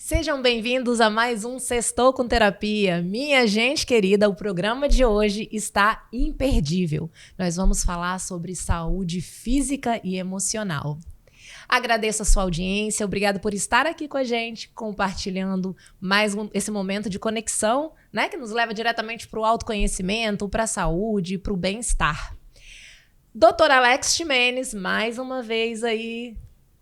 Sejam bem-vindos a mais um Sextou com Terapia. Minha gente querida, o programa de hoje está imperdível. Nós vamos falar sobre saúde física e emocional. Agradeço a sua audiência, obrigado por estar aqui com a gente, compartilhando esse momento de conexão, né, que nos leva diretamente para o autoconhecimento, para a saúde, para o bem-estar. Dr. Alex Ximenes, mais uma vez aí,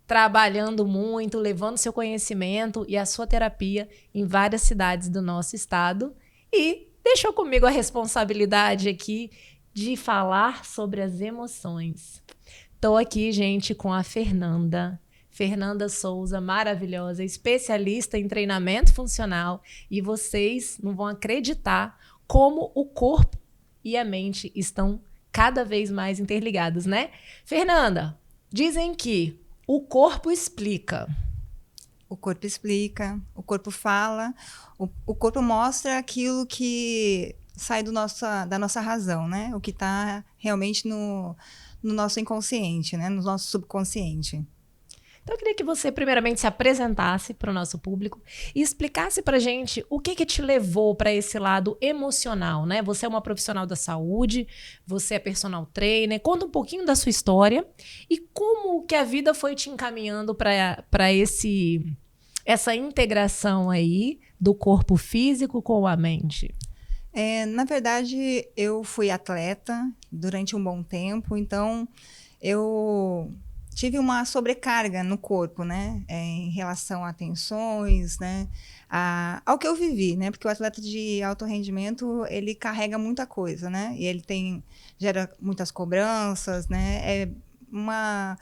trabalhando muito, levando seu conhecimento e a sua terapia em várias cidades do nosso estado. E deixou comigo a responsabilidade aqui de falar sobre as emoções. Estou aqui, gente, com a Fernanda Souza, maravilhosa, especialista em treinamento funcional. E vocês não vão acreditar como o corpo e a mente estão cada vez mais interligados, né? Fernanda, dizem que o corpo explica. O corpo explica, o corpo fala, o corpo mostra aquilo que sai da nossa razão, né? O que está realmente no nosso inconsciente, né? No nosso subconsciente. Então, eu queria que você, primeiramente, se apresentasse para o nosso público e explicasse para a gente o que te levou para esse lado emocional, né? Você é uma profissional da saúde, você é personal trainer. Conta um pouquinho da sua história e como que a vida foi te encaminhando para essa integração aí do corpo físico com a mente. Na verdade, eu fui atleta durante um bom tempo, então eu tive uma sobrecarga no corpo, né? Em relação a tensões, né? Ao que eu vivi, né? Porque o atleta de alto rendimento, ele carrega muita coisa, né? E ele gera muitas cobranças, né? É uma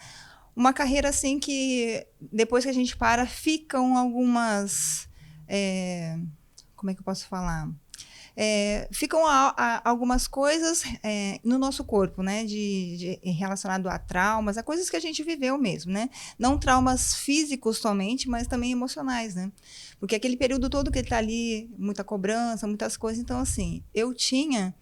carreira, assim, que depois que a gente para, ficam algumas... como é que eu posso falar? Ficam algumas coisas no nosso corpo, né, relacionado a traumas, a coisas que a gente viveu mesmo, né? Não traumas físicos somente, mas também emocionais, né? Porque aquele período todo que ele está ali, muita cobrança, muitas coisas. Então, assim, eu tinha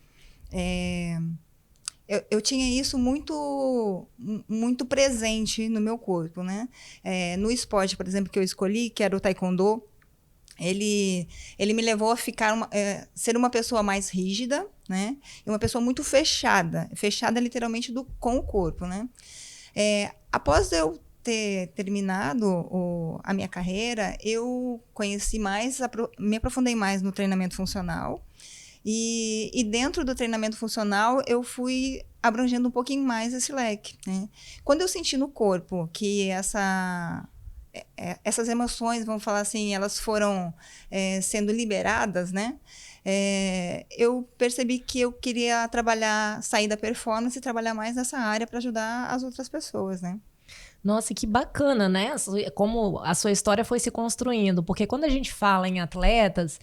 isso muito, muito presente no meu corpo, né? No esporte, por exemplo, que eu escolhi, que era o taekwondo, ele me levou a ser uma pessoa mais rígida, né? E uma pessoa muito fechada literalmente com o corpo, né? Após eu ter terminado a minha carreira, eu conheci mais, me aprofundei mais no treinamento funcional. E dentro do treinamento funcional, eu fui abrangendo um pouquinho mais esse leque, né? Quando eu senti no corpo que essas emoções, vamos falar assim, elas foram sendo liberadas, né? Eu percebi que eu queria sair da performance e trabalhar mais nessa área para ajudar as outras pessoas, né? Nossa, que bacana, né? Como a sua história foi se construindo. Porque quando a gente fala em atletas,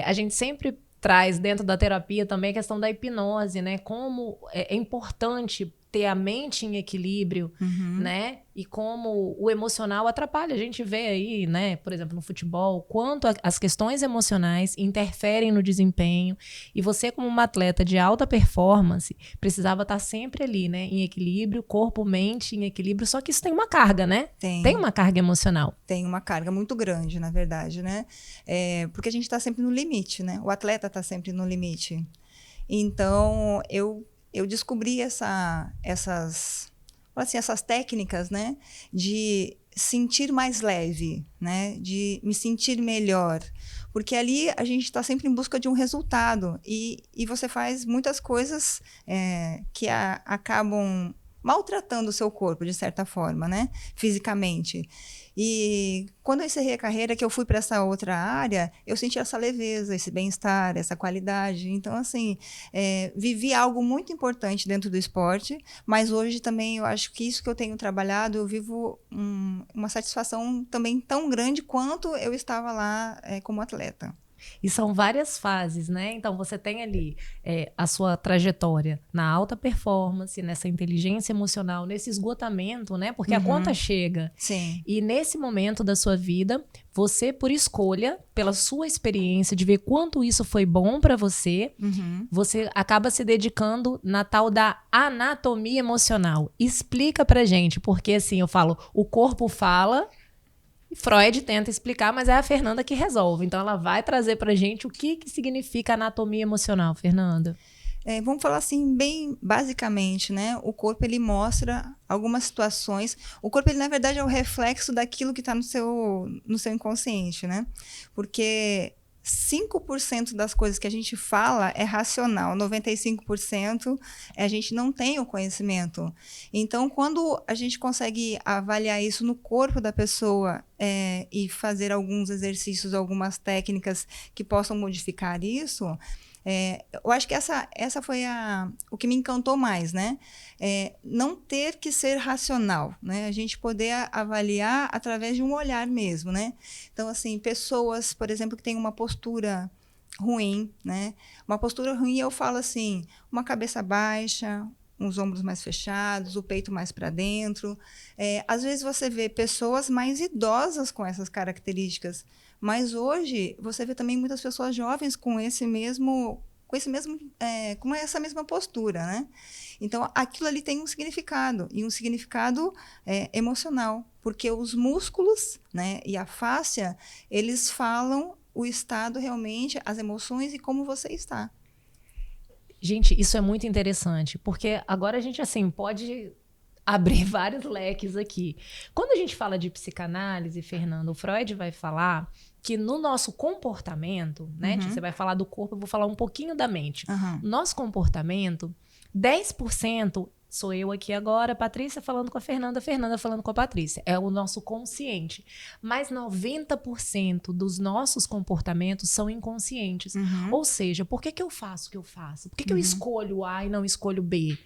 a gente sempre traz dentro da terapia também a questão da hipnose, né? Como é importante ter a mente em equilíbrio, né? E como o emocional atrapalha. A gente vê aí, né, por exemplo, no futebol, quanto as questões emocionais interferem no desempenho. E você, como uma atleta de alta performance, precisava estar sempre ali, né, em equilíbrio, corpo, mente em equilíbrio. Só que isso tem uma carga, né? Tem uma carga emocional. Tem uma carga muito grande, na verdade, né? Porque a gente está sempre no limite, né? O atleta está sempre no limite. Então, eu descobri essas técnicas, né, de sentir mais leve, né, de me sentir melhor, porque ali a gente está sempre em busca de um resultado e você faz muitas coisas que acabam maltratando o seu corpo, de certa forma, né, fisicamente. E quando eu encerrei a carreira, que eu fui para essa outra área, eu senti essa leveza, esse bem-estar, essa qualidade. Então, assim, vivi algo muito importante dentro do esporte, mas hoje também eu acho que isso que eu tenho trabalhado, eu vivo uma satisfação também tão grande quanto eu estava lá como atleta. E são várias fases, né? Então, você tem ali a sua trajetória na alta performance, nessa inteligência emocional, nesse esgotamento, né? Porque a conta chega. Sim. E nesse momento da sua vida, você, por escolha, pela sua experiência de ver quanto isso foi bom para você, você acaba se dedicando na tal da anatomia emocional. Explica pra gente, porque assim, eu falo, o corpo fala, Freud tenta explicar, mas é a Fernanda que resolve. Então, ela vai trazer pra gente o que significa anatomia emocional, Fernanda. Vamos falar assim, bem basicamente, né? O corpo, ele mostra algumas situações. O corpo, ele, na verdade, é o reflexo daquilo que está no seu inconsciente, né? Porque 5% das coisas que a gente fala é racional, 95% a gente não tem o conhecimento. Então, quando a gente consegue avaliar isso no corpo da pessoa e fazer alguns exercícios, algumas técnicas que possam modificar isso, eu acho que essa foi o que me encantou mais, né? Não ter que ser racional, né? A gente poder avaliar através de um olhar mesmo, né? Então, assim, pessoas, por exemplo, que têm uma postura ruim, né? Uma postura ruim, eu falo assim, uma cabeça baixa, os ombros mais fechados, o peito mais para dentro. Às vezes você vê pessoas mais idosas com essas características, mas hoje você vê também muitas pessoas jovens com essa mesma postura, né? Então, aquilo ali tem um significado, e um significado emocional, porque os músculos, né, e a fáscia, eles falam o estado realmente, as emoções e como você está. Gente, isso é muito interessante, porque agora a gente, assim, pode abrir vários leques aqui. Quando a gente fala de psicanálise, Fernando, o Freud vai falar que no nosso comportamento, né? Você vai falar do corpo, eu vou falar um pouquinho da mente. Nosso comportamento, 10% sou eu aqui agora, Patrícia falando com a Fernanda falando com a Patrícia. É o nosso consciente. Mas 90% dos nossos comportamentos são inconscientes. Ou seja, por que eu faço o que eu faço? Por que eu escolho A e não escolho B?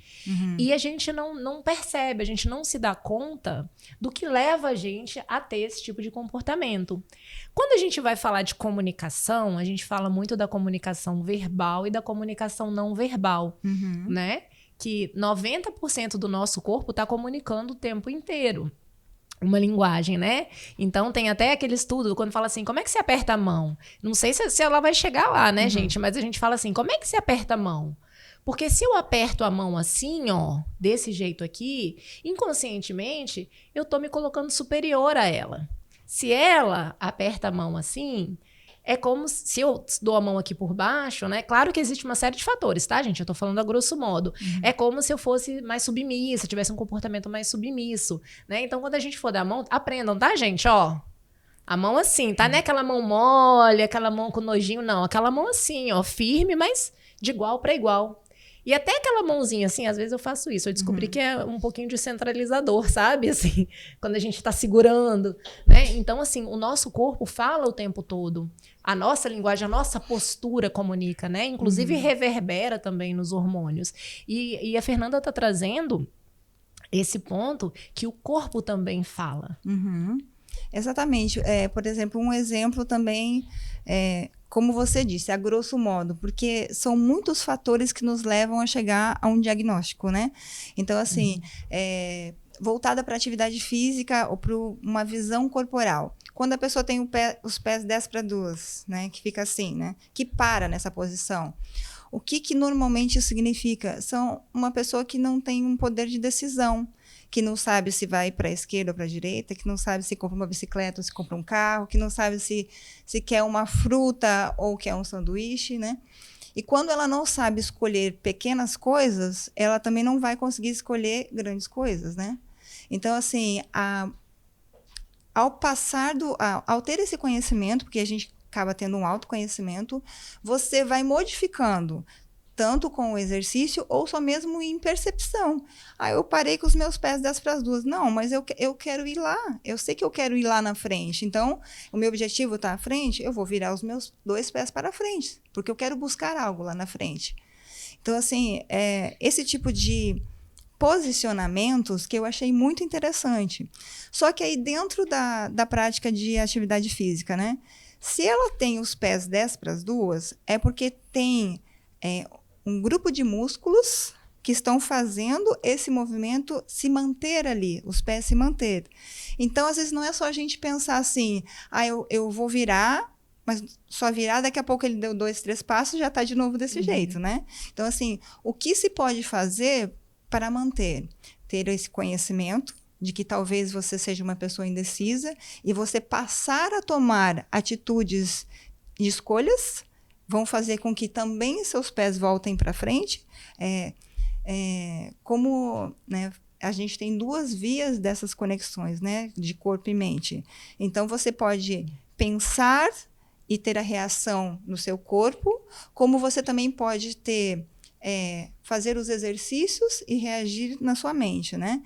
E a gente não percebe, a gente não se dá conta do que leva a gente a ter esse tipo de comportamento. Quando a gente vai falar de comunicação, a gente fala muito da comunicação verbal e da comunicação não verbal, né? Que 90% do nosso corpo está comunicando o tempo inteiro. Uma linguagem, né? Então, tem até aquele estudo, quando fala assim, como é que se aperta a mão? Não sei se ela vai chegar lá, né, gente? Mas a gente fala assim, como é que se aperta a mão? Porque se eu aperto a mão assim, ó, desse jeito aqui, inconscientemente, eu tô me colocando superior a ela. Se ela aperta a mão assim, é como se eu dou a mão aqui por baixo, né? Claro que existe uma série de fatores, tá, gente? Eu tô falando a grosso modo. É como se eu fosse mais submissa, tivesse um comportamento mais submisso, né? Então, quando a gente for dar a mão, aprendam, tá, gente? Ó, a mão assim, tá? Não é aquela mão mole, aquela mão com nojinho, não. Aquela mão assim, ó, firme, mas de igual para igual. E até aquela mãozinha, assim, às vezes eu faço isso. Eu descobri que é um pouquinho de centralizador, sabe? Assim, quando a gente tá segurando, né? Então, assim, o nosso corpo fala o tempo todo. A nossa linguagem, a nossa postura comunica, né? Inclusive reverbera também nos hormônios. E a Fernanda tá trazendo esse ponto que o corpo também fala. Exatamente. Por exemplo, um exemplo também, como você disse, a grosso modo, porque são muitos fatores que nos levam a chegar a um diagnóstico, né? Então, assim, voltada para a atividade física ou para uma visão corporal. Quando a pessoa tem os pés 10 para 2, né? Que fica assim, né? Que para nessa posição. O que normalmente isso significa? São uma pessoa que não tem um poder de decisão, que não sabe se vai para a esquerda ou para a direita, que não sabe se compra uma bicicleta ou se compra um carro, que não sabe se quer uma fruta ou quer um sanduíche, né? E quando ela não sabe escolher pequenas coisas, ela também não vai conseguir escolher grandes coisas, né? Então, assim, ao ter esse conhecimento, porque a gente acaba tendo um autoconhecimento, você vai modificando tanto com o exercício ou só mesmo em percepção. Eu parei com os meus pés 10 para as 2. Não, mas eu quero ir lá. Eu sei que eu quero ir lá na frente. Então, o meu objetivo está à frente, eu vou virar os meus 2 pés para frente, porque eu quero buscar algo lá na frente. Então, assim, esse tipo de posicionamentos que eu achei muito interessante. Só que aí dentro da prática de atividade física, né? Se ela tem os pés 10 para as 2, é porque tem um grupo de músculos que estão fazendo esse movimento se manter ali, os pés se manter. Então, às vezes, não é só a gente pensar assim, eu vou virar, mas só virar, daqui a pouco ele deu 2, 3 passos, já está de novo desse jeito, né? Então, assim, o que se pode fazer para manter? Ter esse conhecimento, de que talvez você seja uma pessoa indecisa e você passar a tomar atitudes e escolhas vão fazer com que também seus pés voltem para frente. Como, né, a gente tem duas vias dessas conexões, né, de corpo e mente. Então, você pode pensar e ter a reação no seu corpo, como você também pode fazer os exercícios e reagir na sua mente, né?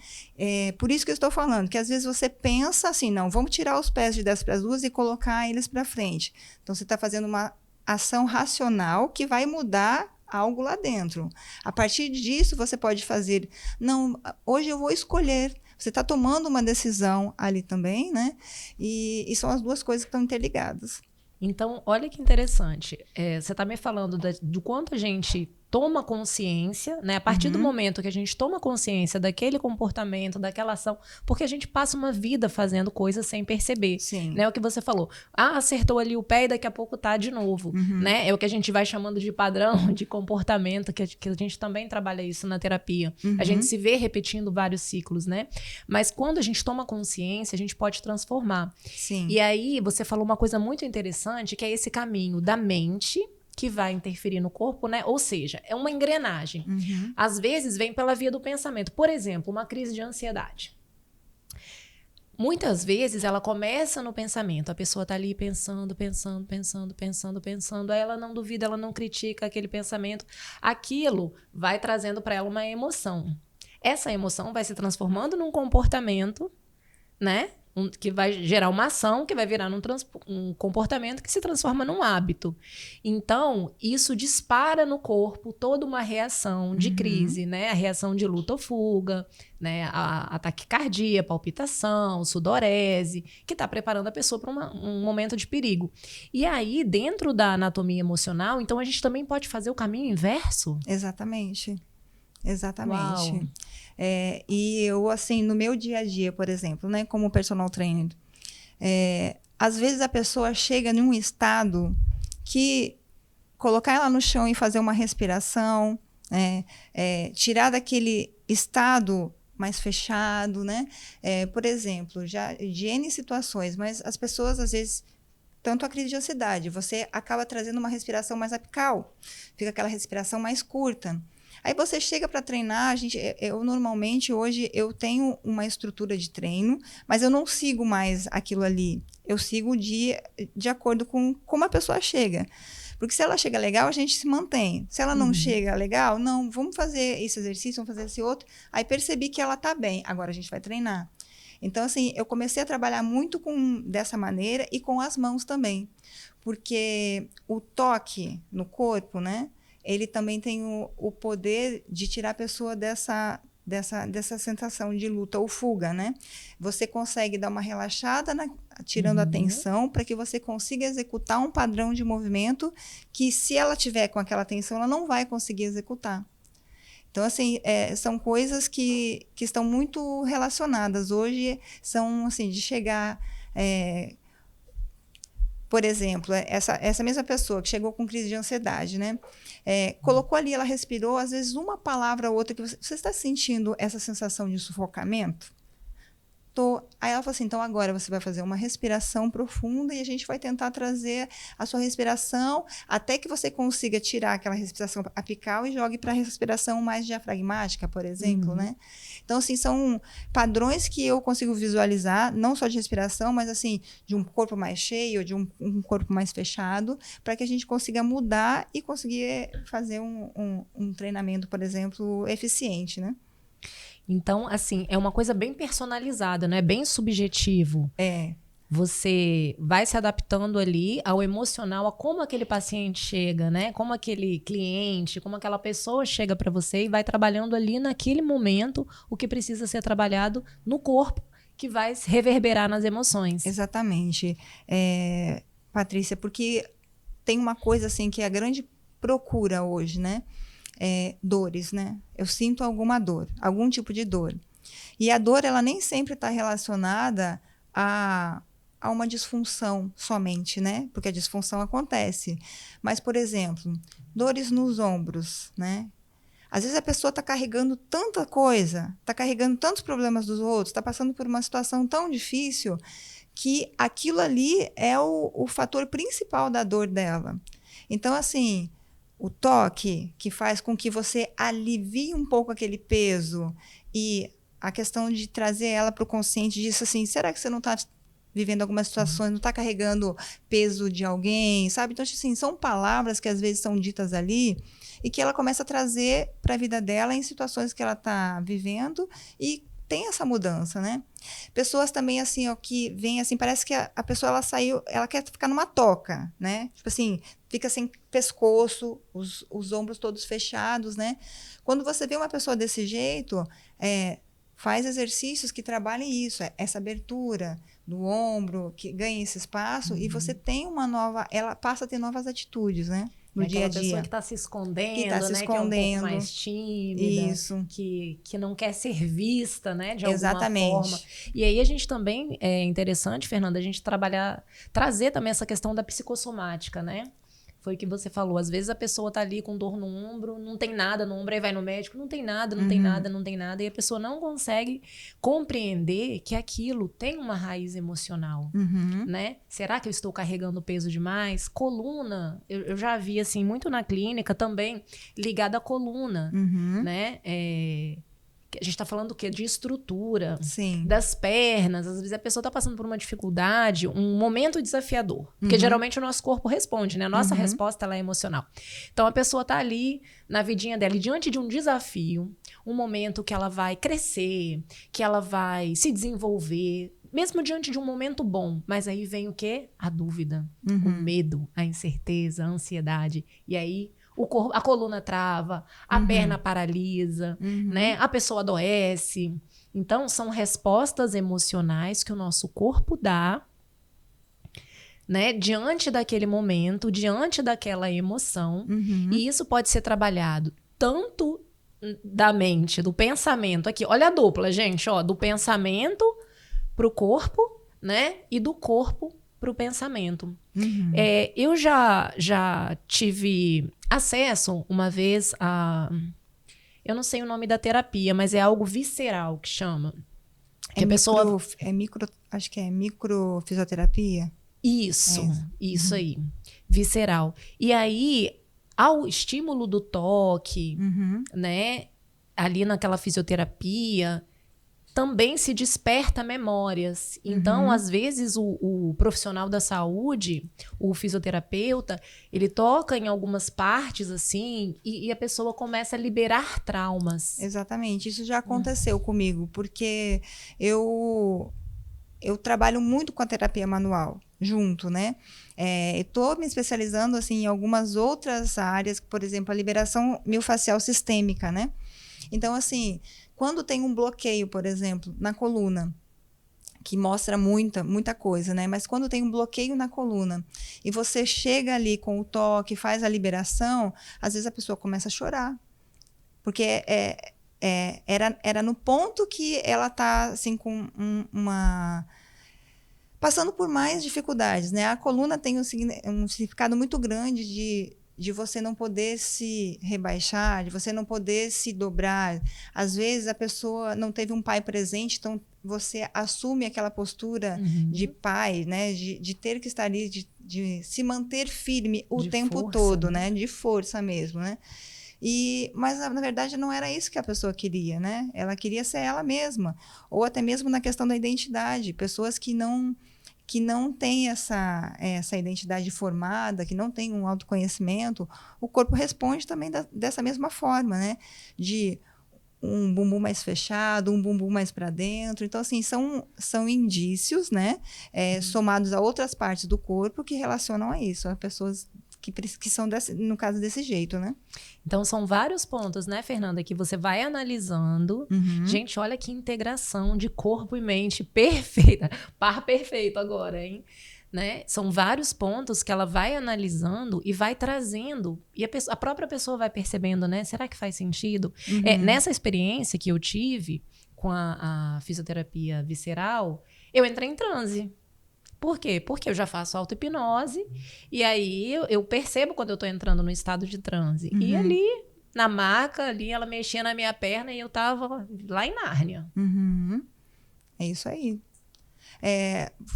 Por isso que eu estou falando, que às vezes você pensa assim, não, vamos tirar os pés de 10 para as 2 e colocar eles para frente. Então, você está fazendo uma ação racional que vai mudar algo lá dentro. A partir disso, você pode fazer, não, hoje eu vou escolher. Você está tomando uma decisão ali também, né? E são as duas coisas que estão interligadas. Então, olha que interessante. Você está me falando do quanto a gente toma consciência, né? A partir do momento que a gente toma consciência daquele comportamento, daquela ação, porque a gente passa uma vida fazendo coisas sem perceber. Sim. Né? O que você falou. Acertou ali o pé e daqui a pouco tá de novo. Né? É o que a gente vai chamando de padrão de comportamento, que a gente também trabalha isso na terapia. A gente se vê repetindo vários ciclos, né? Mas quando a gente toma consciência, a gente pode transformar. Sim. E aí, você falou uma coisa muito interessante, que é esse caminho da mente que vai interferir no corpo, né? Ou seja, é uma engrenagem. Às vezes vem pela via do pensamento. Por exemplo, uma crise de ansiedade. Muitas vezes ela começa no pensamento. A pessoa tá ali pensando, aí ela não duvida, ela não critica aquele pensamento. Aquilo vai trazendo para ela uma emoção. Essa emoção vai se transformando num comportamento, né? Que vai gerar uma ação, que vai virar um comportamento que se transforma num hábito. Então, isso dispara no corpo toda uma reação de crise, né? A reação de luta ou fuga, né? A taquicardia, palpitação, sudorese, que está preparando a pessoa para um momento de perigo. E aí, dentro da anatomia emocional, então a gente também pode fazer o caminho inverso? Exatamente. Exatamente. Uau. E eu, assim, no meu dia a dia, por exemplo, né, como personal trainer, às vezes a pessoa chega num estado que colocar ela no chão e fazer uma respiração, tirar daquele estado mais fechado, né? Por exemplo, já de N situações, mas as pessoas, às vezes, tanto a crise de ansiedade, você acaba trazendo uma respiração mais apical, fica aquela respiração mais curta. Aí você chega para treinar, eu normalmente hoje eu tenho uma estrutura de treino, mas eu não sigo mais aquilo ali. Eu sigo de acordo com como a pessoa chega. Porque se ela chega legal, a gente se mantém. Se ela não chega legal, não, vamos fazer esse exercício, vamos fazer esse outro. Aí percebi que ela está bem, agora a gente vai treinar. Então, assim, eu comecei a trabalhar muito dessa maneira e com as mãos também. Porque o toque no corpo, né? Ele também tem o poder de tirar a pessoa dessa sensação de luta ou fuga, né? Você consegue dar uma relaxada, tirando a tensão, para que você consiga executar um padrão de movimento que, se ela tiver com aquela tensão, ela não vai conseguir executar. Então, assim, são coisas que estão muito relacionadas. Hoje, são, assim, de chegar... por exemplo, essa mesma pessoa que chegou com crise de ansiedade, né? Colocou ali, ela respirou, às vezes uma palavra ou outra, que você está sentindo essa sensação de sufocamento? Aí ela falou assim, então agora você vai fazer uma respiração profunda e a gente vai tentar trazer a sua respiração até que você consiga tirar aquela respiração apical e jogue para a respiração mais diafragmática, por exemplo, né? Então, assim, são padrões que eu consigo visualizar, não só de respiração, mas, assim, de um corpo mais cheio, de um corpo mais fechado, para que a gente consiga mudar e conseguir fazer um treinamento, por exemplo, eficiente, né? Então, assim, é uma coisa bem personalizada, né? Bem subjetivo. Você vai se adaptando ali ao emocional, a como aquele paciente chega, né? Como aquele cliente, como aquela pessoa chega para você e vai trabalhando ali naquele momento o que precisa ser trabalhado no corpo, que vai se reverberar nas emoções. Exatamente. Patrícia, porque tem uma coisa assim que é a grande procura hoje, né? Dores, né? Eu sinto alguma dor, algum tipo de dor. E a dor, ela nem sempre está relacionada a uma disfunção somente, né? Porque a disfunção acontece. Mas, por exemplo, dores nos ombros, né? Às vezes a pessoa está carregando tanta coisa, está carregando tantos problemas dos outros, está passando por uma situação tão difícil que aquilo ali é o fator principal da dor dela. Então, assim, o toque que faz com que você alivie um pouco aquele peso e a questão de trazer ela para o consciente disso, assim, será que você não está vivendo algumas situações, não está carregando peso de alguém, sabe? Então, assim, são palavras que às vezes são ditas ali e que ela começa a trazer para a vida dela em situações que ela está vivendo e tem essa mudança, né? Pessoas também, assim, ó, que vêm, assim, parece que a pessoa, ela saiu, ela quer ficar numa toca, né? Tipo assim, fica sem pescoço, os ombros todos fechados, né? Quando você vê uma pessoa desse jeito, faz exercícios que trabalhem isso, essa abertura do ombro, que ganhe esse espaço, e você tem uma nova, ela passa a ter novas atitudes, né? No dia a dia. Pessoa que está se escondendo, que tá se né? escondendo. Que é um pouco mais tímida. Isso. Que não quer ser vista, né? De alguma Exatamente. forma. E aí a gente também, é interessante, Fernanda, a gente trazer também essa questão da psicossomática, né? Foi o que você falou. Às vezes a pessoa tá ali com dor no ombro, não tem nada no ombro, aí vai no médico, não tem nada, não tem nada, não tem nada. E a pessoa não consegue compreender que aquilo tem uma raiz emocional, né? Será que eu estou carregando peso demais? Coluna, eu já vi, assim, muito na clínica também, ligada à coluna, né? A gente está falando do quê? De estrutura, Sim. das pernas. Às vezes a pessoa está passando por uma dificuldade, um momento desafiador. Porque geralmente o nosso corpo responde, né? A nossa resposta ela é emocional. Então a pessoa está ali na vidinha dela, e diante de um desafio, um momento que ela vai crescer, que ela vai se desenvolver, mesmo diante de um momento bom. Mas aí vem o quê? A dúvida, o medo, a incerteza, a ansiedade. E aí a coluna trava, a perna paralisa, né? A pessoa adoece. Então, são respostas emocionais que o nosso corpo dá, né? Diante daquele momento, diante daquela emoção. E isso pode ser trabalhado tanto da mente, do pensamento. Aqui, olha a dupla, gente. Ó, do pensamento para o corpo, né? E do corpo para o pensamento. Eu já tive acesso uma vez a... Eu não sei o nome da terapia, mas é algo visceral que chama. Que a pessoa... Acho que é microfisioterapia. Isso aí. Visceral. E aí, ao estímulo do toque, né? Ali naquela fisioterapia... também se desperta memórias. Então, às vezes, o profissional da saúde, o fisioterapeuta, ele toca em algumas partes, assim, e a pessoa começa a liberar traumas. Exatamente. Isso já aconteceu comigo, porque eu trabalho muito com a terapia manual, junto, né? Estou me especializando, assim, em algumas outras áreas, por exemplo, a liberação miofascial sistêmica, né? Então, assim... Quando tem um bloqueio, por exemplo, na coluna, que mostra muita coisa, né? Mas quando tem um bloqueio na coluna e você chega ali com o toque, faz a liberação, às vezes a pessoa começa a chorar. Porque era no ponto que ela está assim, com passando por mais dificuldades, né? A coluna tem um significado muito grande de você não poder se rebaixar, de você não poder se dobrar. Às vezes a pessoa não teve um pai presente, então você assume aquela postura de pai, né? De ter que estar ali, de se manter firme o tempo força, todo, né? De força mesmo, né? Mas, na verdade, não era isso que a pessoa queria, né? Ela queria ser ela mesma. Ou até mesmo na questão da identidade. Pessoas que não têm essa identidade formada, que não têm um autoconhecimento, o corpo responde também dessa mesma forma, né? De um bumbum mais fechado, um bumbum mais para dentro. Então, assim, são indícios, né? Somados a outras partes do corpo que relacionam a isso, a pessoas que são, no caso, desse jeito, né? Então, são vários pontos, né, Fernanda, que você vai analisando. Gente, olha que integração de corpo e mente perfeita. Par perfeito agora, hein? Né? São vários pontos que ela vai analisando e vai trazendo. E a própria pessoa vai percebendo, né? Será que faz sentido? Nessa experiência que eu tive com a fisioterapia visceral, eu entrei em transe. Por quê? Porque eu já faço auto-hipnose e aí eu percebo quando eu tô entrando no estado de transe. E ali na maca ali, ela mexia na minha perna e eu tava lá em Nárnia. Uhum. É isso aí.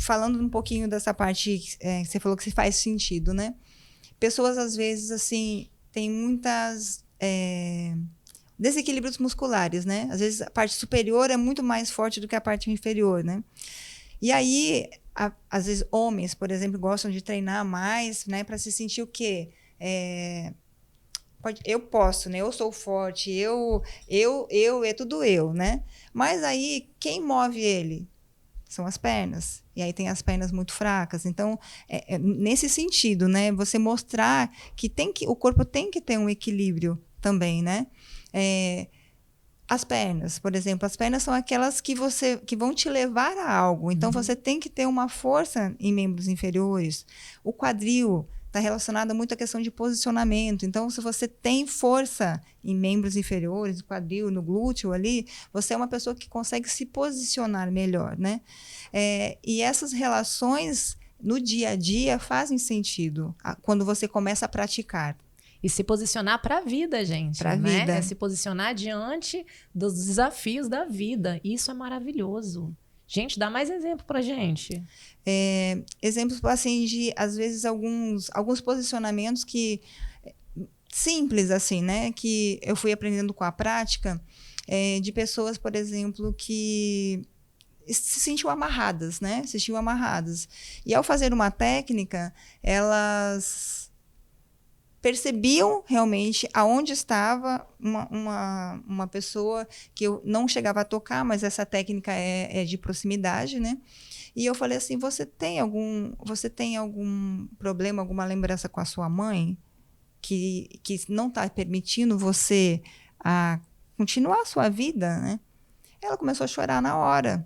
Falando um pouquinho dessa parte que você falou que faz sentido, né? Pessoas, às vezes, assim, têm muitas desequilíbrios musculares, né? Às vezes, a parte superior é muito mais forte do que a parte inferior, né? E aí, às vezes, homens, por exemplo, gostam de treinar mais, né? Para se sentir o quê? Eu posso, né? Eu sou forte, é tudo eu, né? Mas aí, quem move ele? São as pernas. E aí tem as pernas muito fracas. Então, nesse sentido, né? Você mostrar que o corpo tem que ter um equilíbrio também, né? As pernas, por exemplo, as pernas são aquelas que vão te levar a algo. Então, você tem que ter uma força em membros inferiores. O quadril está relacionado muito à questão de posicionamento. Então, se você tem força em membros inferiores, no quadril, no glúteo ali, você é uma pessoa que consegue se posicionar melhor, né? E essas relações no dia a dia fazem sentido quando você começa a praticar. E se posicionar para a vida, gente. Para a né? vida. É se posicionar diante dos desafios da vida. Isso é maravilhoso. Gente, dá mais exemplo pra gente. Exemplos, assim, de, às vezes, alguns posicionamentos que... simples, assim, né? Que eu fui aprendendo com a prática, de pessoas, por exemplo, que se sentiam amarradas, né? Se sentiam amarradas. E ao fazer uma técnica, elas percebiam realmente aonde estava uma pessoa que eu não chegava a tocar, mas essa técnica é de proximidade, né? E eu falei assim, você tem algum problema, alguma lembrança com a sua mãe que não está permitindo você continuar a sua vida, né? Ela começou a chorar na hora,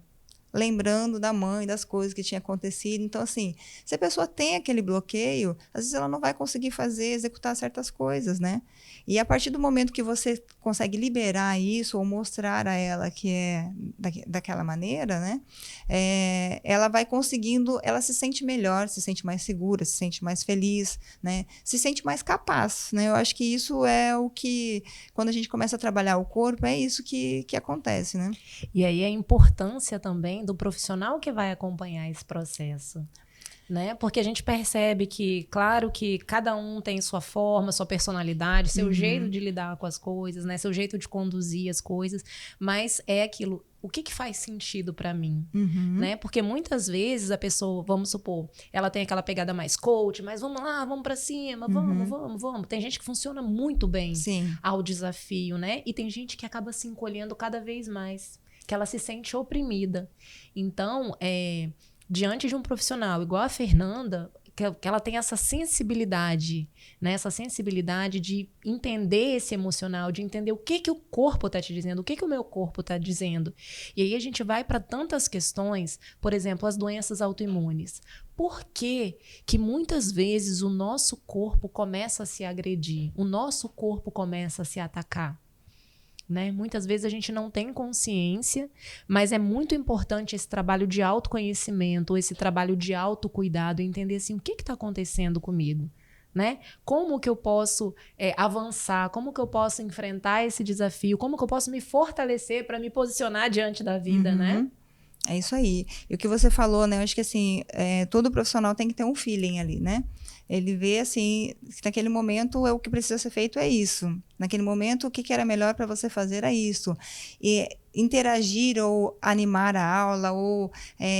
lembrando da mãe, das coisas que tinha acontecido. Então, assim, se a pessoa tem aquele bloqueio, às vezes ela não vai conseguir executar certas coisas, né? E a partir do momento que você consegue liberar isso ou mostrar a ela que é daquela maneira, né? Ela vai conseguindo, ela se sente melhor, se sente mais segura, se sente mais feliz, né? Se sente mais capaz, né? Eu acho que isso é o que, quando a gente começa a trabalhar o corpo, é isso que acontece, né? E aí a importância também do profissional que vai acompanhar esse processo. Né? Porque a gente percebe que, claro que cada um tem sua forma, sua personalidade, seu jeito de lidar com as coisas, né? Seu jeito de conduzir as coisas, mas é aquilo, o que faz sentido para mim, né? Porque muitas vezes a pessoa, vamos supor, ela tem aquela pegada mais coach, mas vamos lá, vamos para cima, vamos. Tem gente que funciona muito bem ao desafio, né? E tem gente que acaba se encolhendo cada vez mais, que ela se sente oprimida. Então, diante de um profissional igual a Fernanda, que ela tem essa sensibilidade, né? Essa sensibilidade de entender esse emocional, de entender o que o corpo está te dizendo, o que o meu corpo está dizendo. E aí a gente vai para tantas questões, por exemplo, as doenças autoimunes. Por que muitas vezes o nosso corpo começa a se agredir? O nosso corpo começa a se atacar? Né? Muitas vezes a gente não tem consciência, mas é muito importante esse trabalho de autoconhecimento, esse trabalho de autocuidado, entender assim, o que está acontecendo comigo, né? Como que eu posso avançar, como que eu posso enfrentar esse desafio, como que eu posso me fortalecer para me posicionar diante da vida, né? É isso aí. E o que você falou, né? Eu acho que assim, todo profissional tem que ter um feeling ali, né? Ele vê assim, que naquele momento o que precisa ser feito é isso. Naquele momento, o que era melhor para você fazer é isso. E interagir ou animar a aula ou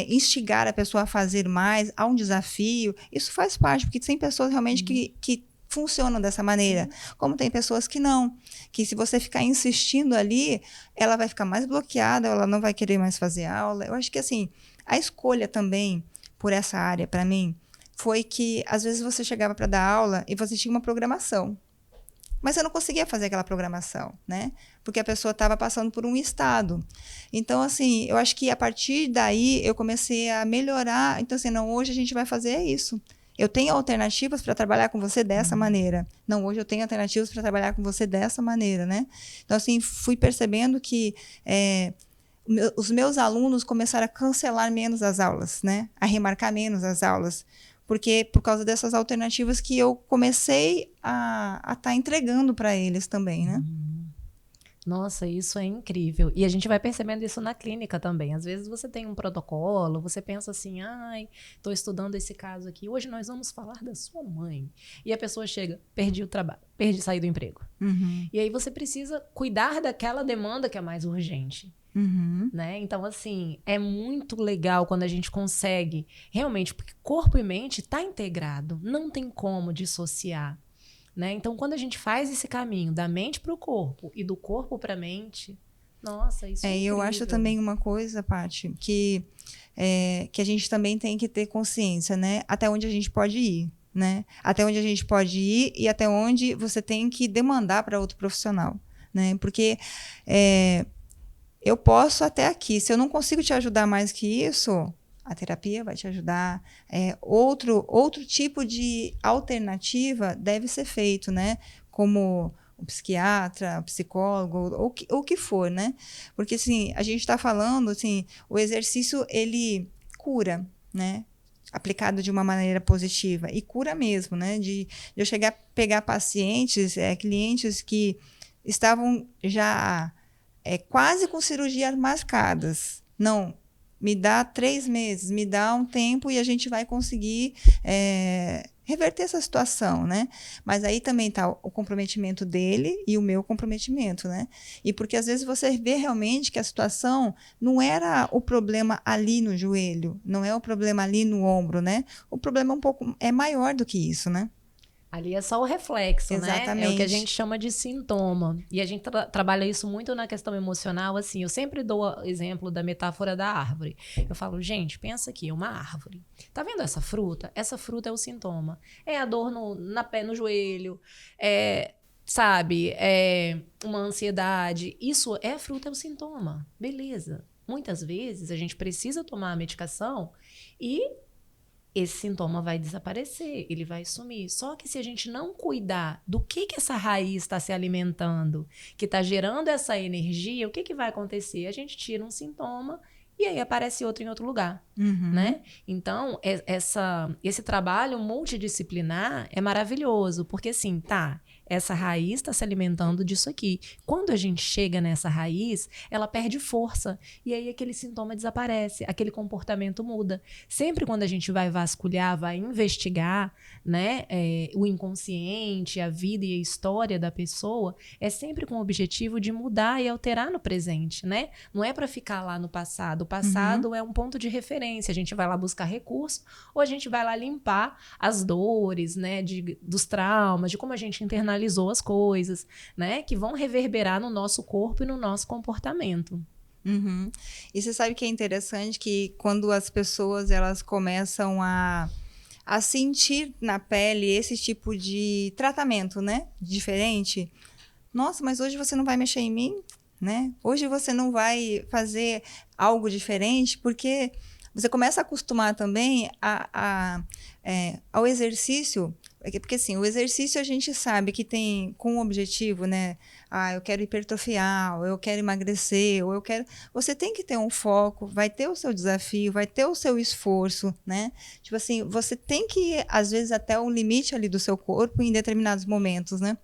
instigar a pessoa a fazer mais, a um desafio, isso faz parte, porque tem pessoas realmente que funcionam dessa maneira, como tem pessoas que não, que se você ficar insistindo ali, ela vai ficar mais bloqueada, ela não vai querer mais fazer aula. Eu acho que assim, a escolha também por essa área, para mim, foi que às vezes você chegava para dar aula e você tinha uma programação, mas você não conseguia fazer aquela programação, né? Porque a pessoa estava passando por um estado. Então, assim, eu acho que a partir daí eu comecei a melhorar. Então, assim, não, hoje a gente vai fazer isso. Eu tenho alternativas para trabalhar com você dessa maneira. Não, hoje eu tenho alternativas para trabalhar com você dessa maneira, né? Então, assim, fui percebendo que os meus alunos começaram a cancelar menos as aulas, né? A remarcar menos as aulas. Porque por causa dessas alternativas que eu comecei a estar entregando para eles também, né? Nossa, isso é incrível. E a gente vai percebendo isso na clínica também. Às vezes você tem um protocolo, você pensa assim, ai, estou estudando esse caso aqui, hoje nós vamos falar da sua mãe. E a pessoa chega, perdi o trabalho, saí do emprego. E aí você precisa cuidar daquela demanda que é mais urgente. Né? Então, assim, é muito legal quando a gente consegue realmente, porque corpo e mente está integrado, não tem como dissociar. Né? Então, quando a gente faz esse caminho da mente para o corpo e do corpo para a mente, nossa, isso é incrível. Eu acho também uma coisa, Paty, que a gente também tem que ter consciência, né? Até onde a gente pode ir, né? Até onde a gente pode ir e até onde você tem que demandar para outro profissional, né? Porque eu posso até aqui, se eu não consigo te ajudar mais que isso, a terapia vai te ajudar. Outro tipo de alternativa deve ser feito, né? Como o psiquiatra, o psicólogo, ou o que for, né? Porque, assim, a gente está falando, assim, o exercício, ele cura, né? Aplicado de uma maneira positiva. E cura mesmo, né? De eu chegar a pegar pacientes, clientes que estavam já quase com cirurgias marcadas. Não, me dá 3 meses, me dá um tempo e a gente vai conseguir reverter essa situação, né? Mas aí também está o comprometimento dele e o meu comprometimento, né? E porque às vezes você vê realmente que a situação não era o problema ali no joelho, não é o problema ali no ombro, né? O problema é maior do que isso, né? Ali é só o reflexo, Exatamente. né? É o que a gente chama de sintoma. E a gente trabalha isso muito na questão emocional, assim. Eu sempre dou o exemplo da metáfora da árvore. Eu falo, gente, pensa aqui, uma árvore. Tá vendo essa fruta? Essa fruta é o sintoma. É a dor no joelho, sabe? É uma ansiedade. Isso a fruta é o sintoma. Beleza. Muitas vezes a gente precisa tomar a medicação e esse sintoma vai desaparecer, ele vai sumir. Só que se a gente não cuidar do que essa raiz está se alimentando, que está gerando essa energia, o que vai acontecer? A gente tira um sintoma e aí aparece outro em outro lugar, né? Então, esse trabalho multidisciplinar é maravilhoso, porque assim, essa raiz está se alimentando disso aqui. Quando a gente chega nessa raiz, ela perde força. E aí aquele sintoma desaparece, aquele comportamento muda. Sempre quando a gente vai vasculhar, vai investigar, né, o inconsciente, a vida e a história da pessoa, é sempre com o objetivo de mudar e alterar no presente, né? Não é para ficar lá no passado. O passado é um ponto de referência. A gente vai lá buscar recurso ou a gente vai lá limpar as dores, né, dos traumas, de como a gente internalizou as coisas, né, que vão reverberar no nosso corpo e no nosso comportamento. E você sabe que é interessante que quando as pessoas elas começam a sentir na pele esse tipo de tratamento, né, diferente. Nossa, mas hoje você não vai mexer em mim, né? Hoje você não vai fazer algo diferente, porque você começa a acostumar também ao exercício. Porque assim, o exercício a gente sabe que tem com um objetivo, né? Eu quero hipertrofiar, ou eu quero emagrecer, ou eu quero... Você tem que ter um foco, vai ter o seu desafio, vai ter o seu esforço, né? Tipo assim, você tem que ir, às vezes, até o limite ali do seu corpo em determinados momentos, né?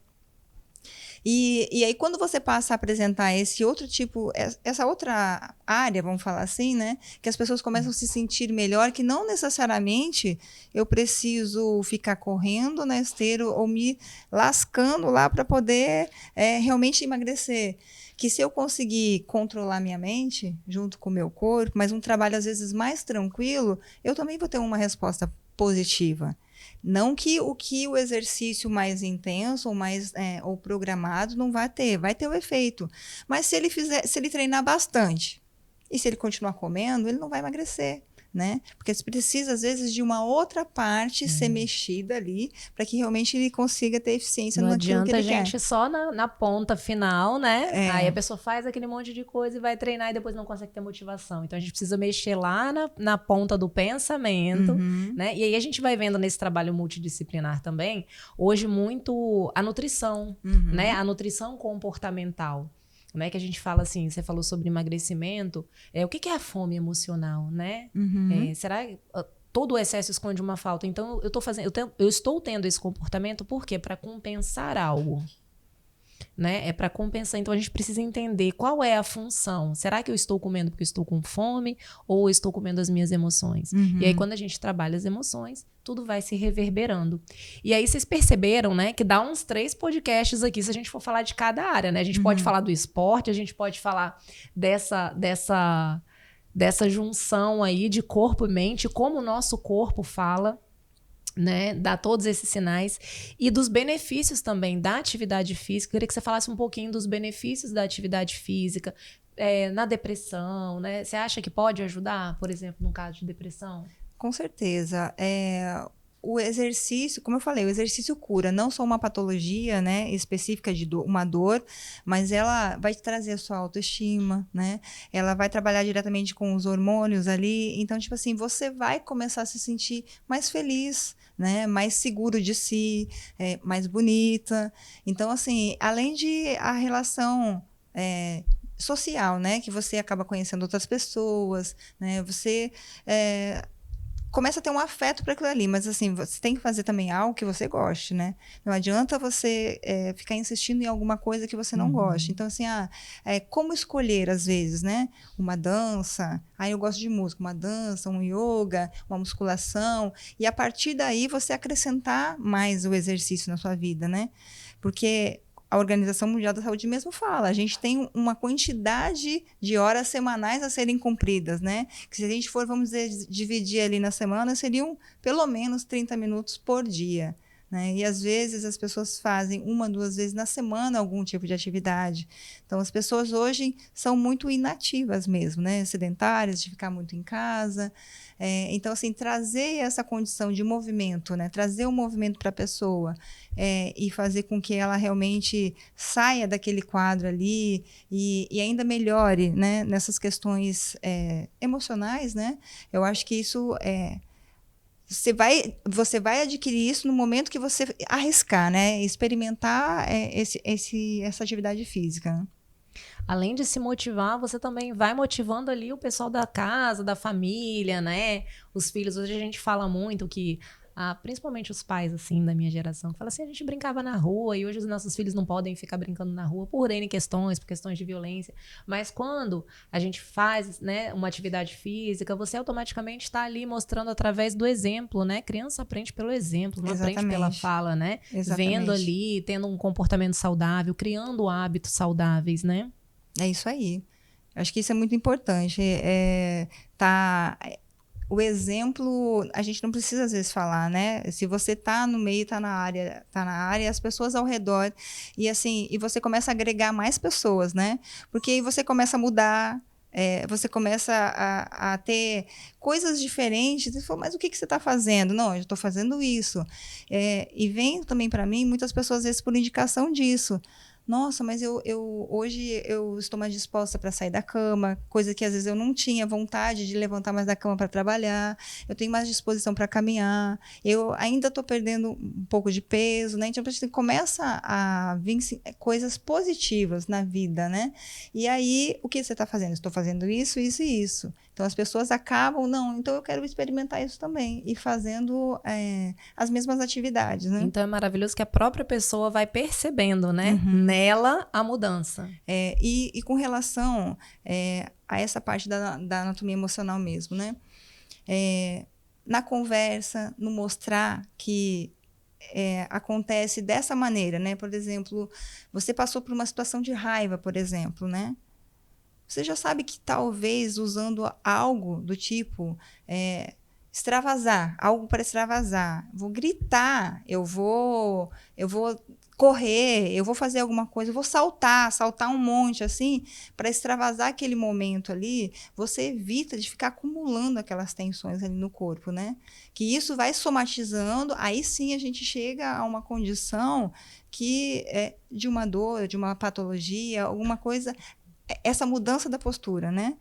E aí, quando você passa a apresentar esse outro tipo, essa outra área, vamos falar assim, né? Que as pessoas começam a se sentir melhor, que não necessariamente eu preciso ficar correndo na esteira ou me lascando lá para poder realmente emagrecer. Que se eu conseguir controlar minha mente junto com o meu corpo, mas um trabalho às vezes mais tranquilo, eu também vou ter uma resposta positiva. Não que o exercício mais intenso ou mais ou programado não vai ter o efeito. Mas se ele treinar bastante e se ele continuar comendo, ele não vai emagrecer, né? Porque você precisa, às vezes, de uma outra parte ser mexida ali para que realmente ele consiga ter eficiência naquilo que ele quer. Não adianta a gente só na ponta final, né? Aí a pessoa faz aquele monte de coisa e vai treinar e depois não consegue ter motivação. Então a gente precisa mexer lá na ponta do pensamento, né? E aí a gente vai vendo nesse trabalho multidisciplinar também, hoje muito a nutrição, né? A nutrição comportamental. Né, que a gente fala assim, você falou sobre emagrecimento, o que é a fome emocional, né? Será todo o excesso esconde uma falta. Então, eu estou tendo esse comportamento por quê? Para compensar algo. Né? É para compensar. Então, a gente precisa entender qual é a função. Será que eu estou comendo porque eu estou com fome ou eu estou comendo as minhas emoções? E aí, quando a gente trabalha as emoções, tudo vai se reverberando. E aí, vocês perceberam, né, que dá uns 3 podcasts aqui se a gente for falar de cada área, né? A gente pode falar do esporte, a gente pode falar dessa junção aí de corpo e mente, como o nosso corpo fala, né, dá todos esses sinais e dos benefícios também da atividade física. Eu queria que você falasse um pouquinho dos benefícios da atividade física na depressão, né? Você acha que pode ajudar, por exemplo, no caso de depressão? Com certeza. O exercício, como eu falei, o exercício cura não só uma patologia, né, específica de uma dor, mas ela vai te trazer a sua autoestima, né? Ela vai trabalhar diretamente com os hormônios ali. Então, tipo assim, você vai começar a se sentir mais feliz, né? Mais seguro de si, mais bonita. Então, assim, além de a relação social, né? Que você acaba conhecendo outras pessoas, né? Você começa a ter um afeto para aquilo ali, mas assim, você tem que fazer também algo que você goste, né? Não adianta você ficar insistindo em alguma coisa que você não goste. Então, assim, como escolher, às vezes, né? Uma dança, eu gosto de música, uma dança, um yoga, uma musculação, e a partir daí você acrescentar mais o exercício na sua vida, né? Porque a Organização Mundial da Saúde mesmo fala, a gente tem uma quantidade de horas semanais a serem cumpridas, né? Que se a gente for, vamos dizer, dividir ali na semana, seriam pelo menos 30 minutos por dia, né? E às vezes as pessoas fazem 1, 2 vezes na semana algum tipo de atividade. Então as pessoas hoje são muito inativas mesmo, né? Sedentárias, de ficar muito em casa. Então, assim, trazer essa condição de movimento, né? Trazer o movimento para a pessoa e fazer com que ela realmente saia daquele quadro ali e ainda melhore, né? Nessas questões emocionais, né? Eu acho que isso você vai adquirir isso no momento que você arriscar, né? Experimentar essa atividade física, né? Além de se motivar, você também vai motivando ali o pessoal da casa, da família, né? Os filhos. Hoje a gente fala muito que, principalmente os pais, assim, da minha geração, que falam assim, a gente brincava na rua e hoje os nossos filhos não podem ficar brincando na rua por N questões, por questões de violência. Mas quando a gente faz, né, uma atividade física, você automaticamente está ali mostrando através do exemplo, né? Criança aprende pelo exemplo, não aprende pela fala, né? Exatamente. Vendo ali, tendo um comportamento saudável, criando hábitos saudáveis, né? É isso aí. Acho que isso é muito importante. O exemplo, a gente não precisa às vezes falar, né? Se você está no meio, está na área, as pessoas ao redor, e assim, e você começa a agregar mais pessoas, né? Porque aí você começa a mudar, você começa a ter coisas diferentes. Você fala, mas o que você está fazendo? Não, eu estou fazendo isso. E vem também para mim muitas pessoas às vezes por indicação disso. Nossa, mas hoje eu estou mais disposta para sair da cama, coisa que às vezes eu não tinha vontade de levantar mais da cama para trabalhar, eu tenho mais disposição para caminhar, eu ainda estou perdendo um pouco de peso, né? Então a gente começa a vir coisas positivas na vida, né? E aí, o que você está fazendo? Estou fazendo isso, isso e isso. Então as pessoas acabam, não, então eu quero experimentar isso também, e fazendo as mesmas atividades, né? Então é maravilhoso que a própria pessoa vai percebendo, né? Nela a mudança. E com relação a essa parte da anatomia emocional mesmo, né? Na conversa, no mostrar que acontece dessa maneira, né? Por exemplo, você passou por uma situação de raiva, por exemplo, né? Você já sabe que talvez usando algo do tipo extravasar, algo para extravasar, vou gritar, eu vou correr, eu vou fazer alguma coisa, eu vou saltar um monte assim, para extravasar aquele momento ali, você evita de ficar acumulando aquelas tensões ali no corpo, né? Que isso vai somatizando, aí sim a gente chega a uma condição que de uma dor, de uma patologia, alguma coisa. Essa mudança da postura, né?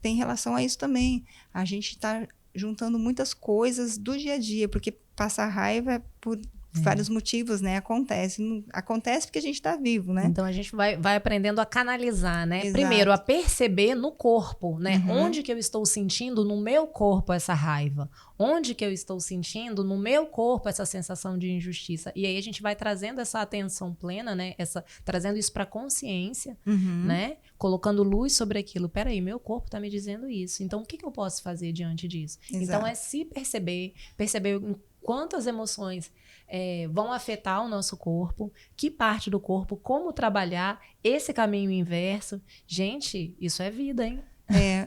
Tem relação a isso também. A gente está juntando muitas coisas do dia a dia, porque passar raiva vários motivos, né? Acontece porque a gente está vivo, né? Então a gente vai aprendendo a canalizar, né? Exato. Primeiro, a perceber no corpo, né? Uhum. Onde que eu estou sentindo no meu corpo essa raiva? Onde que eu estou sentindo no meu corpo essa sensação de injustiça? E aí a gente vai trazendo essa atenção plena, né? Trazendo isso para consciência, né? Colocando luz sobre aquilo. Peraí, meu corpo está me dizendo isso. Então o que eu posso fazer diante disso? Exato. Então é se perceber quantas emoções vão afetar o nosso corpo, que parte do corpo, como trabalhar esse caminho inverso. Gente, isso é vida, hein?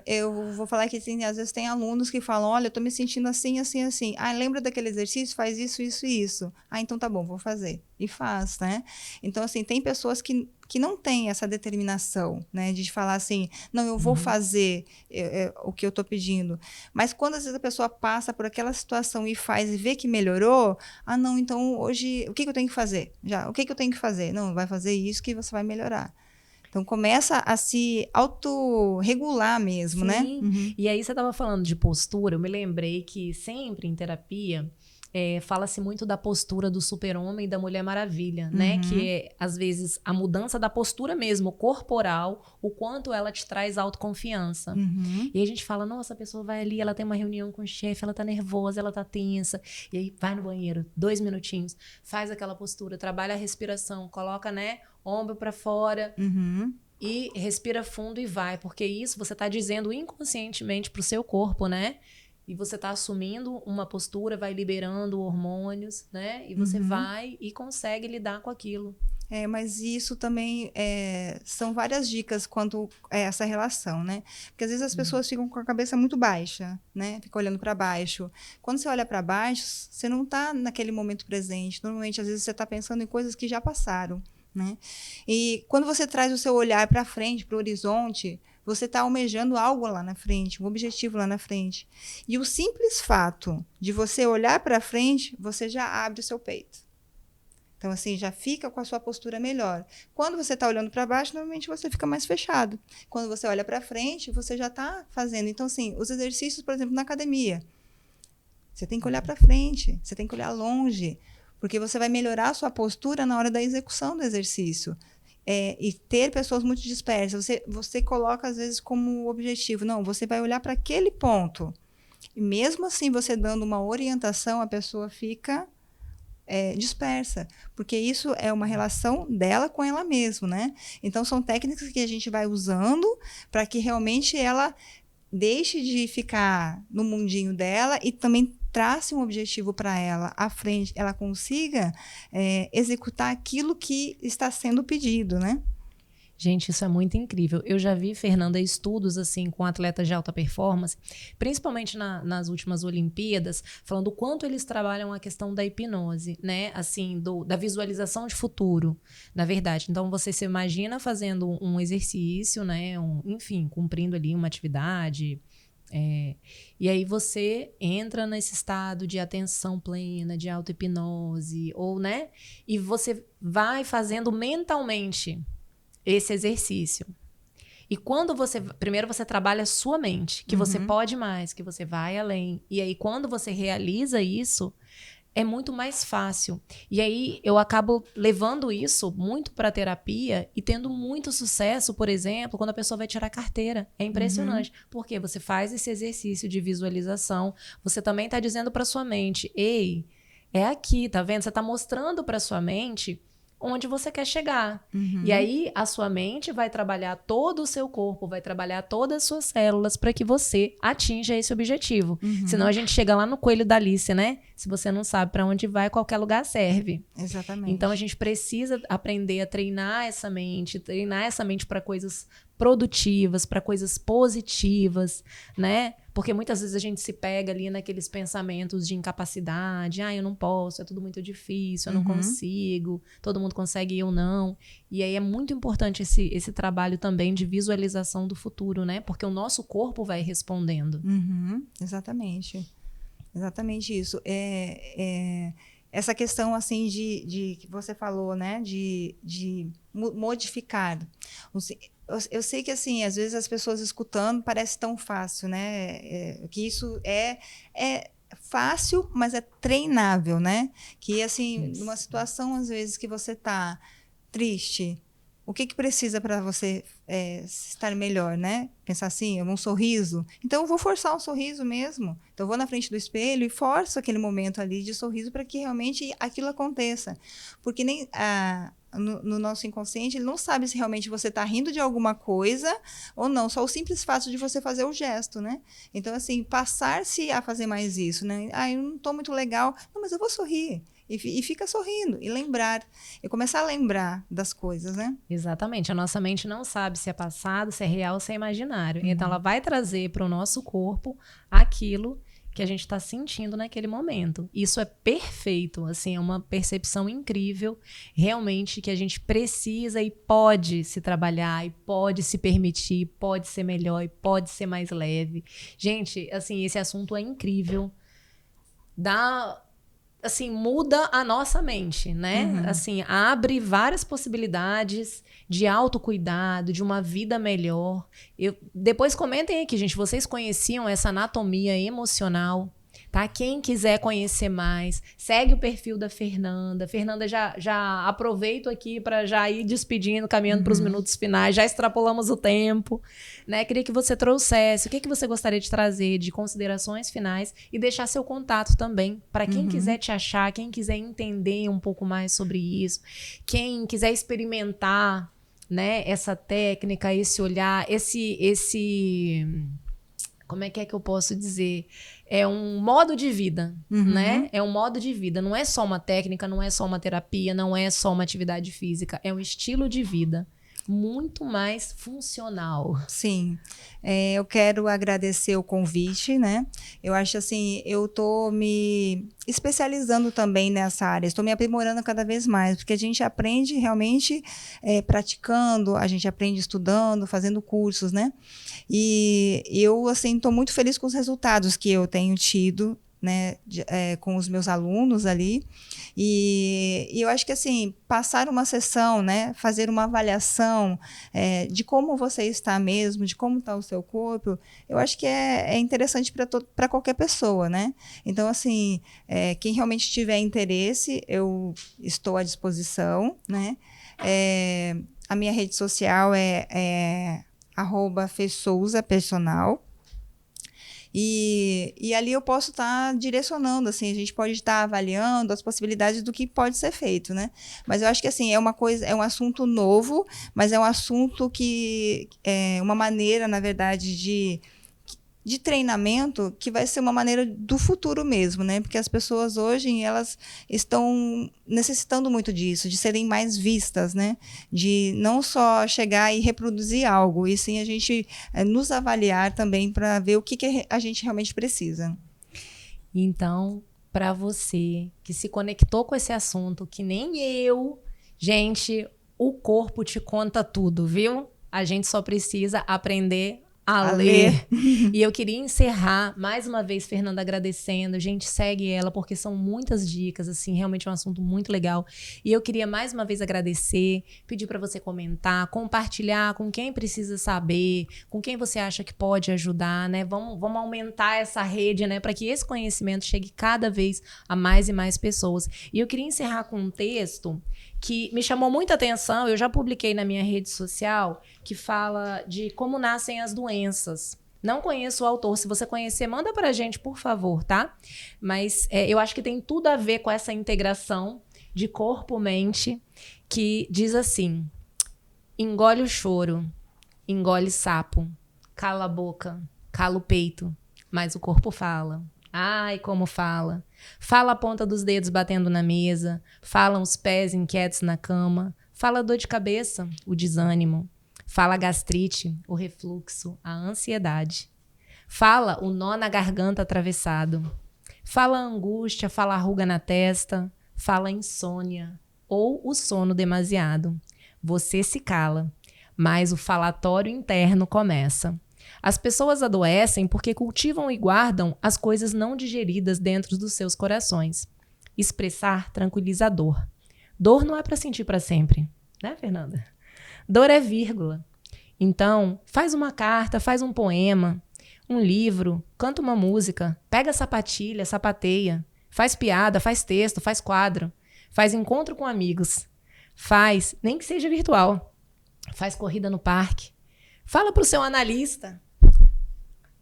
Eu vou falar que assim, às vezes tem alunos que falam, olha, eu tô me sentindo assim, assim, assim. Ah, lembra daquele exercício? Faz isso, isso e isso. Ah, então tá bom, vou fazer. E faz, né? Então, assim, tem pessoas que não têm essa determinação, né? De falar assim, não, eu vou fazer o que eu tô pedindo. Mas quando às vezes a pessoa passa por aquela situação e faz e vê que melhorou, ah, não, então hoje, o que eu tenho que fazer? O que eu tenho que fazer? Não, vai fazer isso que você vai melhorar. Então, começa a se autorregular mesmo, Sim. né? E aí, você estava falando de postura, eu me lembrei que sempre em terapia fala-se muito da postura do super-homem e da Mulher Maravilha, né? Que é, às vezes, a mudança da postura mesmo, corporal, o quanto ela te traz autoconfiança. E aí a gente fala, nossa, a pessoa vai ali, ela tem uma reunião com o chefe, ela tá nervosa, ela tá tensa. E aí, vai no banheiro, 2 minutinhos, faz aquela postura, trabalha a respiração, coloca, né, ombro para fora, e respira fundo e vai, porque isso você tá dizendo inconscientemente pro seu corpo, né? E você tá assumindo uma postura, vai liberando hormônios, né? E você vai e consegue lidar com aquilo. Mas isso também são várias dicas quanto a essa relação, né? Porque às vezes as pessoas ficam com a cabeça muito baixa, né? Ficam olhando para baixo. Quando você olha para baixo, você não está naquele momento presente. Normalmente, às vezes, você está pensando em coisas que já passaram, né? E quando você traz o seu olhar para frente, para o horizonte, você está almejando algo lá na frente, um objetivo lá na frente. E o simples fato de você olhar para frente, você já abre o seu peito. Então, assim, já fica com a sua postura melhor. Quando você está olhando para baixo, normalmente você fica mais fechado. Quando você olha para frente, você já está fazendo. Então, assim, os exercícios, por exemplo, na academia, você tem que olhar para frente, você tem que olhar longe, porque você vai melhorar a sua postura na hora da execução do exercício. E ter pessoas muito dispersas, você coloca, às vezes, como objetivo, não, você vai olhar para aquele ponto. E mesmo assim, você dando uma orientação, a pessoa fica dispersa, porque isso é uma relação dela com ela mesma, né? Então, são técnicas que a gente vai usando para que realmente ela deixe de ficar no mundinho dela e também trace um objetivo para ela à frente, ela consiga executar aquilo que está sendo pedido, né? Gente, isso é muito incrível. Eu já vi, Fernanda, estudos assim com atletas de alta performance, principalmente nas últimas Olimpíadas, falando o quanto eles trabalham a questão da hipnose, né? Assim, da visualização de futuro, na verdade. Então, você se imagina fazendo um exercício, né? Enfim, cumprindo ali uma atividade. E aí você entra nesse estado de atenção plena, de auto-hipnose, ou, né? E você vai fazendo mentalmente esse exercício. E quando primeiro você trabalha a sua mente, que você pode mais, que você vai além. E aí, quando você realiza isso, é muito mais fácil. E aí, eu acabo levando isso muito para a terapia e tendo muito sucesso, por exemplo, quando a pessoa vai tirar a carteira. É impressionante. Porque você faz esse exercício de visualização, você também está dizendo para sua mente, ei, é aqui, tá vendo? Você está mostrando para sua mente onde você quer chegar. E aí, a sua mente vai trabalhar todo o seu corpo, vai trabalhar todas as suas células para que você atinja esse objetivo. Senão a gente chega lá no coelho da Alice, né? Se você não sabe para onde vai, qualquer lugar serve. Exatamente. Então, a gente precisa aprender a treinar essa mente para coisas produtivas, para coisas positivas, né? Porque muitas vezes a gente se pega ali naqueles pensamentos de incapacidade. Eu não posso, é tudo muito difícil, eu não consigo, todo mundo consegue e eu não. E aí é muito importante esse trabalho também de visualização do futuro, né? Porque o nosso corpo vai respondendo. Exatamente. Exatamente isso. Essa questão, assim, de que você falou, né? De modificar. Eu sei que, assim, às vezes as pessoas escutando parece tão fácil, né? Que isso fácil, mas é treinável, né? Que, assim, numa situação, às vezes, que você tá triste, o que precisa para você estar melhor, né? Pensar assim, um sorriso. Então, eu vou forçar um sorriso mesmo. Então, eu vou na frente do espelho e forço aquele momento ali de sorriso para que realmente aquilo aconteça. Porque nem no nosso inconsciente, ele não sabe se realmente você está rindo de alguma coisa ou não. Só o simples fato de você fazer o gesto, né? Então, assim, passar-se a fazer mais isso, né? Eu não estou muito legal. Não, mas eu vou sorrir. E fica sorrindo, e lembrar. E começar a lembrar das coisas, né? Exatamente. A nossa mente não sabe se é passado, se é real, se é imaginário. Então, ela vai trazer para o nosso corpo aquilo que a gente está sentindo naquele momento. Isso é perfeito, assim, é uma percepção incrível, realmente, que a gente precisa e pode se trabalhar, e pode se permitir, pode ser melhor, e pode ser mais leve. Gente, assim, esse assunto é incrível. Assim, muda a nossa mente, né? Assim, abre várias possibilidades de autocuidado, de uma vida melhor. Depois comentem aqui, gente, vocês conheciam essa anatomia emocional? Tá? Quem quiser conhecer mais, segue o perfil da Fernanda. Fernanda, já aproveito aqui para já ir despedindo, caminhando para os minutos finais. Já extrapolamos o tempo, né? Queria que você trouxesse o que você gostaria de trazer de considerações finais e deixar seu contato também para quem quiser te achar, quem quiser entender um pouco mais sobre isso, quem quiser experimentar, né, essa técnica, esse olhar, esse como é que eu posso dizer? É um modo de vida, né? É um modo de vida. Não é só uma técnica, não é só uma terapia, não é só uma atividade física. É um estilo de vida muito mais funcional. Sim. Eu quero agradecer o convite, né? Eu acho assim, eu tô me especializando também nessa área, estou me aprimorando cada vez mais, porque a gente aprende realmente praticando, a gente aprende estudando, fazendo cursos, né? E eu, assim, estou muito feliz com os resultados que eu tenho tido, né, com os meus alunos ali. E eu acho que, assim, passar uma sessão, né, fazer uma avaliação de como você está mesmo, de como está o seu corpo, eu acho que é interessante para qualquer pessoa, né? Então, assim, quem realmente tiver interesse, eu estou à disposição, né? A minha rede social é @fesouza personal. E ali eu posso estar direcionando, assim, a gente pode estar avaliando as possibilidades do que pode ser feito, né? Mas eu acho que, assim, é um assunto novo, mas é um assunto que é uma maneira, na verdade, de treinamento que vai ser uma maneira do futuro mesmo, né? Porque as pessoas hoje, elas estão necessitando muito disso, de serem mais vistas, né? De não só chegar e reproduzir algo, e sim a gente nos avaliar também para ver o que a gente realmente precisa. Então, para você que se conectou com esse assunto, que nem eu, gente, o corpo te conta tudo, viu? A gente só precisa aprender a ler. E eu queria encerrar, mais uma vez, Fernanda, agradecendo. Gente, segue ela, porque são muitas dicas, assim, realmente é um assunto muito legal. E eu queria, mais uma vez, agradecer, pedir para você comentar, compartilhar com quem precisa saber, com quem você acha que pode ajudar, né? Vamos aumentar essa rede, né? Para que esse conhecimento chegue cada vez a mais e mais pessoas. E eu queria encerrar com um texto que me chamou muita atenção, eu já publiquei na minha rede social, que fala de como nascem as doenças. Não conheço o autor, se você conhecer, manda pra gente, por favor, tá? Mas eu acho que tem tudo a ver com essa integração de corpo-mente, que diz assim: engole o choro, engole sapo, cala a boca, cala o peito, mas o corpo fala. Ai, como fala. Fala a ponta dos dedos batendo na mesa, falam os pés inquietos na cama, fala a dor de cabeça, o desânimo, fala a gastrite, o refluxo, a ansiedade. Fala o nó na garganta atravessado, fala a angústia, fala a ruga na testa, fala a insônia ou o sono demasiado. Você se cala, mas o falatório interno começa. As pessoas adoecem porque cultivam e guardam as coisas não digeridas dentro dos seus corações. Expressar tranquiliza a dor. Dor não é para sentir para sempre, né, Fernanda? Dor é vírgula. Então, faz uma carta, faz um poema, um livro, canta uma música, pega a sapatilha, sapateia, faz piada, faz texto, faz quadro, faz encontro com amigos, faz, nem que seja virtual, faz corrida no parque, fala pro seu analista,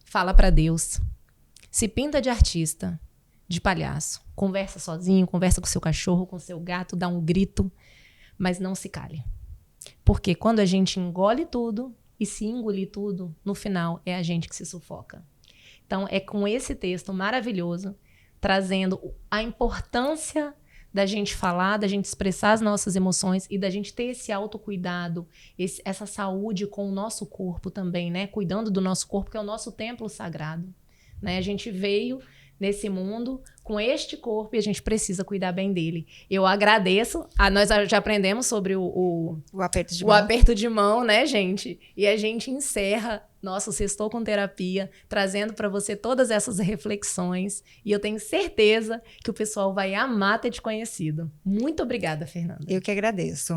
fala para Deus, se pinta de artista, de palhaço, conversa sozinho, conversa com seu cachorro, com seu gato, dá um grito, mas não se cale. Porque quando a gente engole tudo e se engolir tudo, no final é a gente que se sufoca. Então é com esse texto maravilhoso, trazendo a importância da gente falar, da gente expressar as nossas emoções e da gente ter esse autocuidado, essa saúde com o nosso corpo também, né? Cuidando do nosso corpo, que é o nosso templo sagrado, né? A gente veio nesse mundo com este corpo e a gente precisa cuidar bem dele. Eu agradeço. Nós já aprendemos sobre o aperto de mão. O aperto de mão, né, gente? E a gente encerra nosso Sextou com Terapia, trazendo para você todas essas reflexões. E eu tenho certeza que o pessoal vai amar ter te conhecido. Muito obrigada, Fernanda. Eu que agradeço.